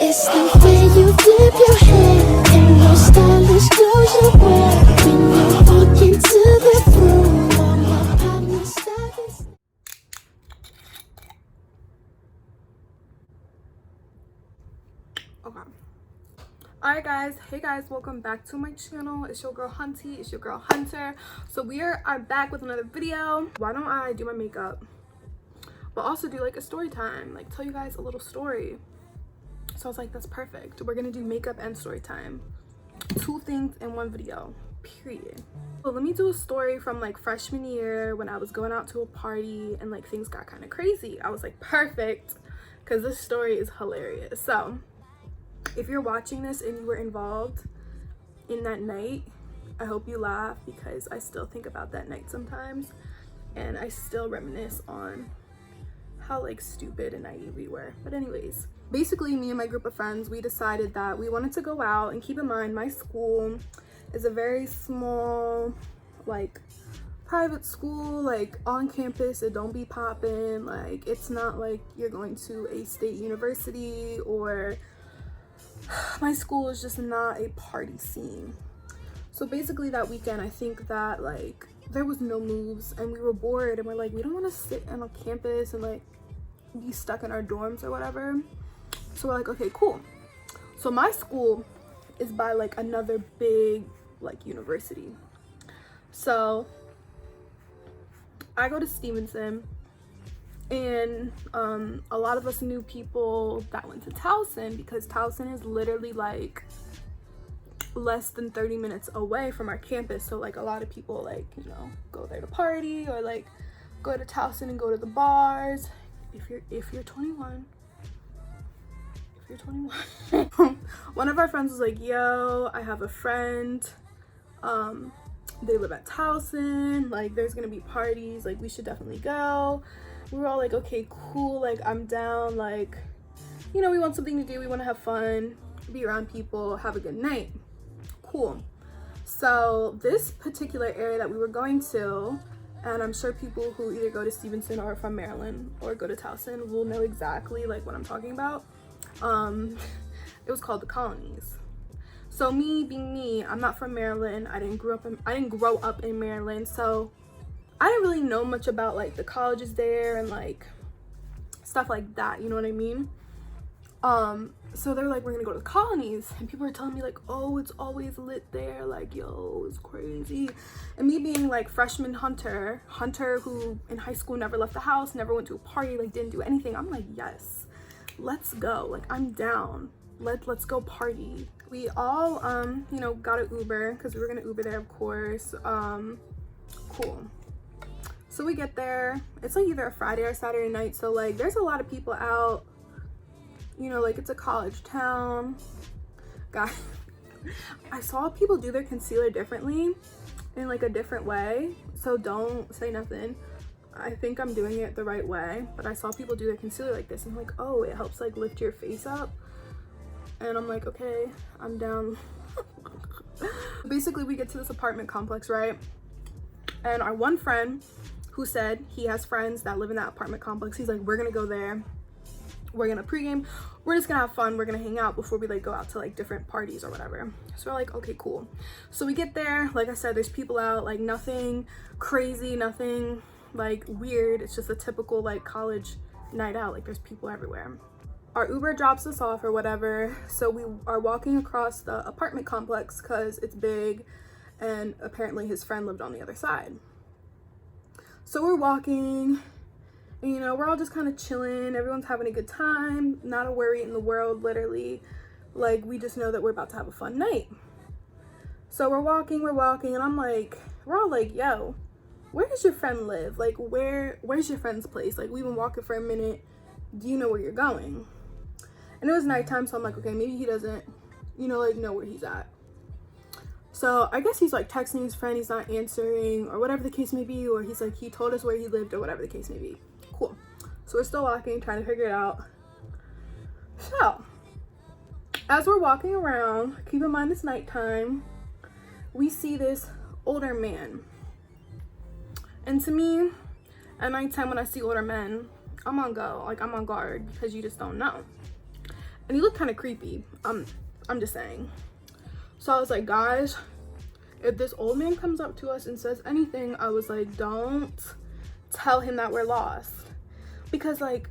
It's the way you dip your head and your stylish clothes you wear when you walk into the room. All my partners style. Okay. Alright guys, hey guys, welcome back to my channel. It's your girl Hunty, it's your girl Hunter. So we are back with another video. Why don't I do my makeup but also do like a story time, like tell you guys a little story? So I was like, that's perfect. We're gonna do makeup and story time, two things in one video, period. So let me do a story from like freshman year when I was going out to a party and like things got kind of crazy. I was like, perfect, because this story is hilarious. So if you're watching this and you were involved in that night, I hope you laugh, because I still think about that night sometimes and I still reminisce on how like stupid and naive we were. But anyways, basically me and my group of friends, we decided that we wanted to go out. And keep in mind, my school is a very small, like private school, like on campus. It don't be popping. Like it's not like you're going to a state university, or my school is just not a party scene. So basically that weekend, I think that like there was no moves and we were bored and we're like, we don't want to sit on a campus and like be stuck in our dorms or whatever. So we're like, okay, cool. So my school is by like another big like university. So I go to Stevenson, and a lot of us knew people that went to Towson, because Towson is literally like less than 30 minutes away from our campus. So like a lot of people like, you know, go there to party, or like go to Towson and go to the bars. If you're 21, one of our friends was like, yo, I have a friend, they live at Towson, like there's gonna be parties, like we should definitely go. We were all like, okay, cool, like I'm down, like, you know, we want something to do, we want to have fun, be around people, have a good night. Cool. So this particular area that we were going to, and I'm sure people who either go to Stevenson or are from Maryland or go to Towson will know exactly like what I'm talking about. It was called the Colonies. So me being me, I'm not from Maryland. I didn't grow up in Maryland, so I didn't really know much about like the colleges there and like stuff like that, you know what I mean? So they're like, we're gonna go to the Colonies, and people are telling me like, oh, it's always lit there, like, yo, it's crazy. And me being like freshman Hunter who in high school never left the house, never went to a party, like didn't do anything, I'm like, yes, let's go, like I'm down, let's go party. We all you know, got an Uber, because we were gonna Uber there, of course. Cool. So we get there, it's like either a Friday or Saturday night, so like there's a lot of people out, you know, like it's a college town. Guys, I saw people do their concealer differently, in like a different way, so don't say nothing. I think I'm doing it the right way, but I saw people do their concealer like this, and I'm like, oh, it helps like lift your face up. And I'm like, okay, I'm down. Basically, we get to this apartment complex, right? And our one friend who said he has friends that live in that apartment complex, he's like, we're gonna go there, we're gonna pregame, we're just gonna have fun, we're gonna hang out before we like go out to like different parties or whatever. So we're like, okay, cool. So we get there, like I said, there's people out, like nothing crazy, nothing like weird, it's just a typical like college night out, like there's people everywhere. Our Uber drops us off or whatever, so we are walking across the apartment complex because it's big, and apparently his friend lived on the other side. So we're walking, and you know, we're all just kind of chilling, everyone's having a good time, not a worry in the world, literally. Like, we just know that we're about to have a fun night. So we're walking, and I'm like, we're all like, yo, where does your friend live? Like, where's your friend's place? Like, we've been walking for a minute, do you know where you're going? And it was nighttime, so I'm like, okay, maybe he doesn't, you know, like know where he's at. So I guess he's like texting his friend, he's not answering, or whatever the case may be, or he's like, he told us where he lived, or whatever the case may be. Cool. So we're still walking, trying to figure it out. So as we're walking around, keep in mind it's nighttime, we see this older man. And to me, at nighttime when I see older men, I'm on go, like I'm on guard, because you just don't know. and he looked kind of creepy. I'm just saying. So I was like, guys, if this old man comes up to us and says anything, I was like, don't tell him that we're lost, because like,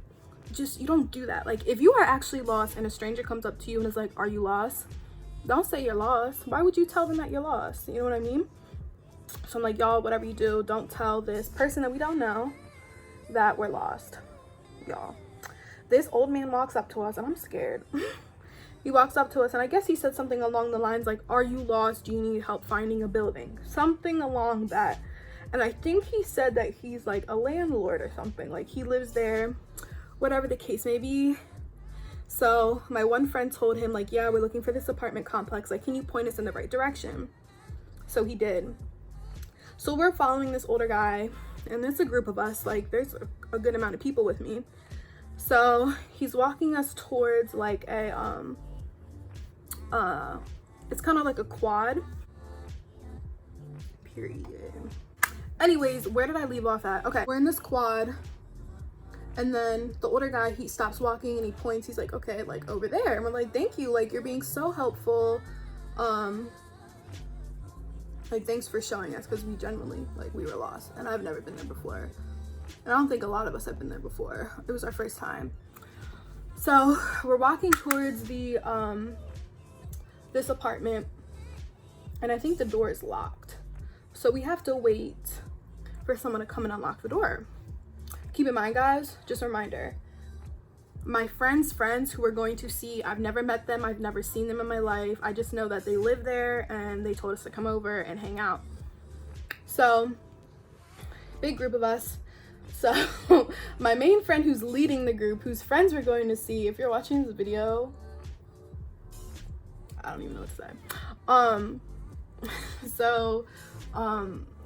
just, you don't do that. Like, if you are actually lost and a stranger comes up to you and is like, are you lost? Don't say you're lost. Why would you tell them that you're lost? You know what I mean? So I'm like, y'all, whatever you do, don't tell this person that we don't know that we're lost. Y'all, this old man walks up to us and I'm scared. He walks up to us and I guess he said something along the lines like, are you lost? Do you need help finding a building? Something along that. And I think he said that he's like a landlord or something, like he lives there, whatever the case may be. So my one friend told him like, yeah, we're looking for this apartment complex, like, can you point us in the right direction? So he did. So we're following this older guy, and there's a group of us, like there's a good amount of people with me. So he's walking us towards like a it's kind of like a quad, period. Anyways, where did I leave off at? Okay, we're in this quad, and then the older guy, he stops walking and he points. He's like, okay, like over there. And we're like, thank you, like you're being so helpful. Like, thanks for showing us, because we genuinely, like, we were lost and I've never been there before, and I don't think a lot of us have been there before. It was our first time. So we're walking towards the this apartment, and I think the door is locked, so we have to wait for someone to come and unlock the door. Keep in mind, guys, just a reminder, my friends who we're going to see, I've never met them, I've never seen them in my life. I just know that they live there and they told us to come over and hang out. So big group of us. So my main friend who's leading the group, whose friends we're going to see, if you're watching this video, I don't even know what to say.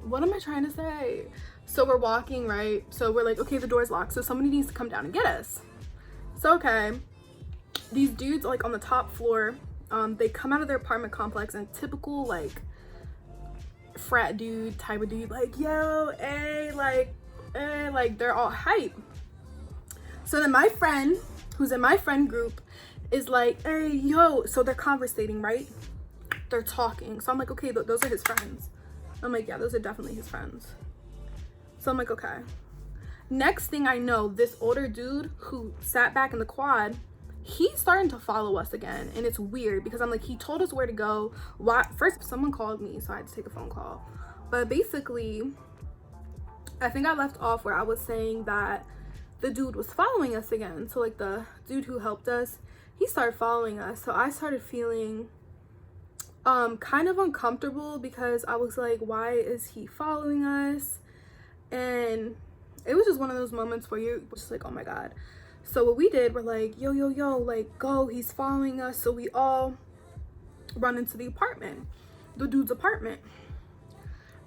What am I trying to say? So we're walking, right? So we're like, okay, the door's locked, so somebody needs to come down and get us. So okay, these dudes like on the top floor, they come out of their apartment complex, and typical like frat dude type of dude, like, yo, hey, like they're all hype. So then my friend, who's in my friend group, is like, hey, yo, so they're conversating, right? They're talking. So I'm like, okay, those are his friends. I'm like, yeah, those are definitely his friends. So I'm like, okay. Next thing I know, this older dude who sat back in the quad, he's starting to follow us again. And it's weird because I'm like, he told us where to go. Why? First, someone called me, so I had to take a phone call. But basically, I think I left off where I was saying that the dude was following us again. So like the dude who helped us, he started following us. So I started feeling kind of uncomfortable, because I was like, why is he following us? And it was just one of those moments where you're just like, oh my god. So what we did, we're like, yo, like, go, he's following us. So we all run into the apartment, the dude's apartment.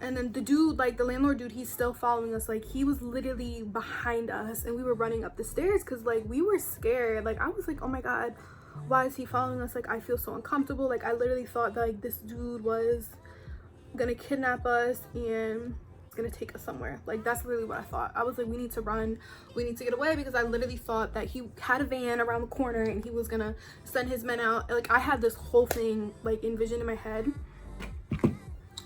And then the dude, like the landlord dude, he's still following us. Like, he was literally behind us, and we were running up the stairs because like we were scared. Like, I was like, oh my god, why is he following us? Like, I feel so uncomfortable. Like, I literally thought that like this dude was gonna kidnap us and gonna take us somewhere. Like, that's literally what I thought. I was like, we need to run, we need to get away, because I literally thought that he had a van around the corner and he was gonna send his men out. Like, I had this whole thing like envisioned in my head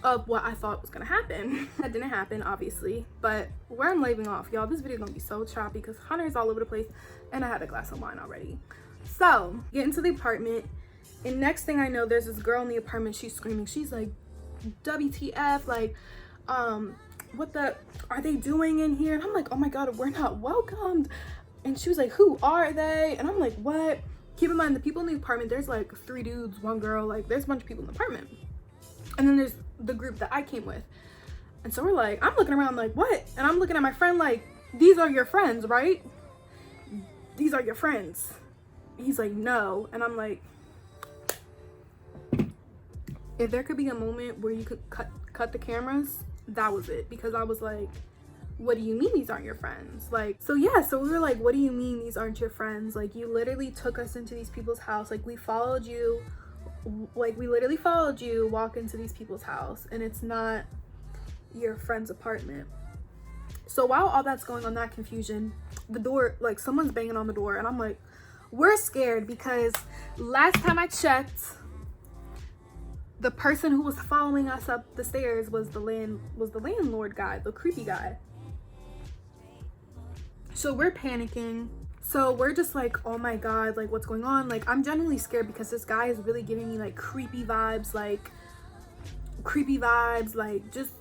of what I thought was gonna happen. That didn't happen, obviously, but where I'm leaving off, y'all, this video gonna be so choppy because Hunter's all over the place and I had a glass of wine already. So get into the apartment, and next thing I know, there's this girl in the apartment. She's screaming, she's like, WTF, like, what the are they doing in here? And I'm like, oh my god, we're not welcomed. And she was like, who are they? And I'm like, what? Keep in mind, the people in the apartment, there's like 3 dudes, 1 girl, like there's a bunch of people in the apartment. And then there's the group that I came with. And so we're like, I'm looking around like, what? And I'm looking at my friend like, these are your friends, right? These are your friends. He's like, no. And I'm like, if there could be a moment where you could cut the cameras, that was it. Because I was like, what do you mean these aren't your friends? Like, so yeah, so we were like, what do you mean these aren't your friends? Like, you literally took us into these people's house. Like, we followed you. Like, we literally followed you walk into these people's house, and it's not your friend's apartment. So while all that's going on, that confusion, the door, like, someone's banging on the door, and I'm like, we're scared because Last time I checked, the person who was following us up the stairs was the landlord guy, the creepy guy. So we're panicking. So we're just like, oh my god, like what's going on? Like I'm genuinely scared because this guy is really giving me like creepy vibes, like just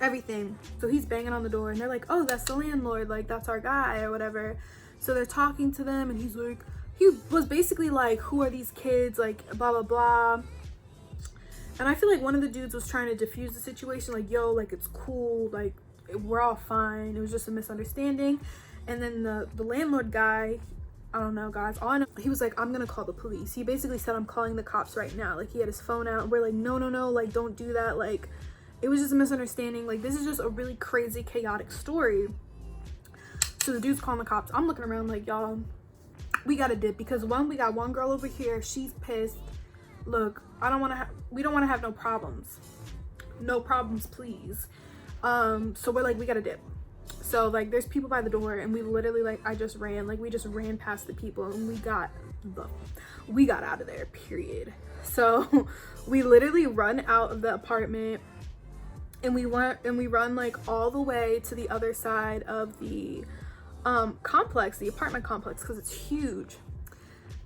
everything. So he's banging on the door and they're like, oh, that's the landlord, like that's our guy or whatever. So they're talking to them and he's like, he was basically like, who are these kids, like blah blah blah. And I feel like one of the dudes was trying to diffuse the situation, like, yo, like it's cool, like we're all fine, it was just a misunderstanding. And then the landlord guy, I don't know guys, all I know, he was like, I'm gonna call the police. He basically said, I'm calling the cops right now. Like he had his phone out and we're like, no, like don't do that, like it was just a misunderstanding, like this is just a really crazy chaotic story. So the dude's calling the cops. I'm looking around like, y'all, we gotta dip, because we got one girl over here, she's pissed. Look, we don't want to have no problems please. So we're like, we gotta dip. So like there's people by the door and we literally, like, we just ran past the people and we got out of there, period. So we literally run out of the apartment and we run like all the way to the other side of the complex, the apartment complex, because it's huge.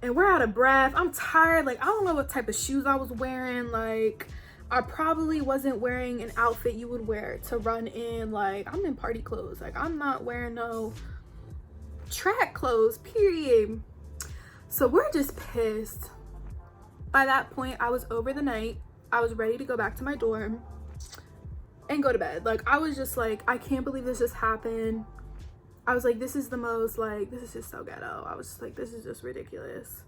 And we're out of breath. I'm tired. Like I don't know what type of shoes I was wearing. Like I probably wasn't wearing an outfit you would wear to run in. Like I'm in party clothes. Like I'm not wearing no track clothes, period. So we're just pissed. By that point, I was over the night. I was ready to go back to my dorm and go to bed. Like I was just like, I can't believe this just happened. I was like, this is the most, like, this is just so ghetto. I was just like, this is just ridiculous.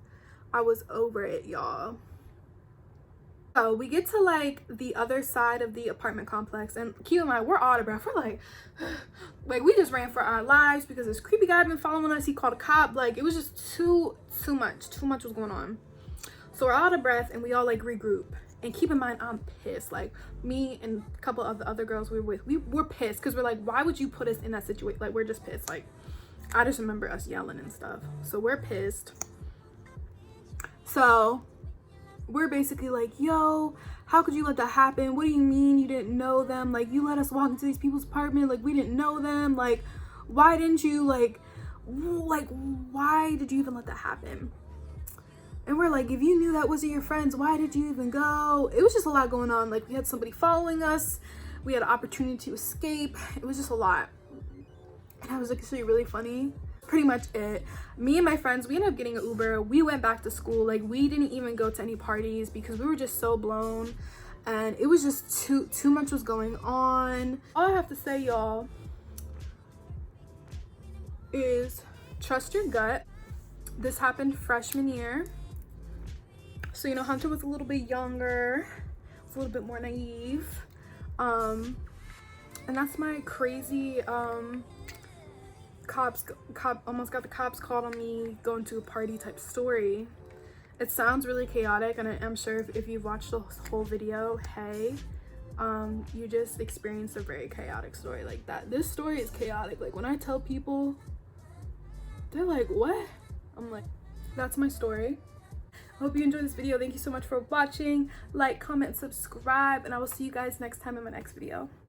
I was over it, y'all. So we get to like the other side of the apartment complex, and keep in mind, we're out of breath. We're like we just ran for our lives because this creepy guy had been following us. He called a cop. Like it was just too much was going on. So we're out of breath and we all like regroup. And keep in mind, I'm pissed. Like me and a couple of the other girls we were with, we were pissed because we're like, why would you put us in that situation? Like we're just pissed. Like I just remember us yelling and stuff. So we're pissed. So we're basically like, yo, how could you let that happen? What do you mean you didn't know them? Like you let us walk into these people's apartment, like we didn't know them. Like why didn't you, like why did you even let that happen? And we're like, if you knew that wasn't your friends, why did you even go? It was just a lot going on. Like we had somebody following us, we had an opportunity to escape. It was just a lot. And I was actually really funny. Pretty much it. Me and my friends, we ended up getting an Uber. We went back to school. Like we didn't even go to any parties because we were just so blown, and it was just too much was going on. All I have to say, y'all, is trust your gut. This happened freshman year. So, you know, Hunter was a little bit younger, was a little bit more naive. And that's my crazy almost got the cops called on me going to a party type story. It sounds really chaotic, and I'm sure if you've watched the whole video, hey, you just experienced a very chaotic story like that. This story is chaotic. Like when I tell people, they're like, what? I'm like, that's my story. I hope you enjoyed this video. Thank you so much for watching. Like, comment, subscribe, and I will see you guys next time in my next video.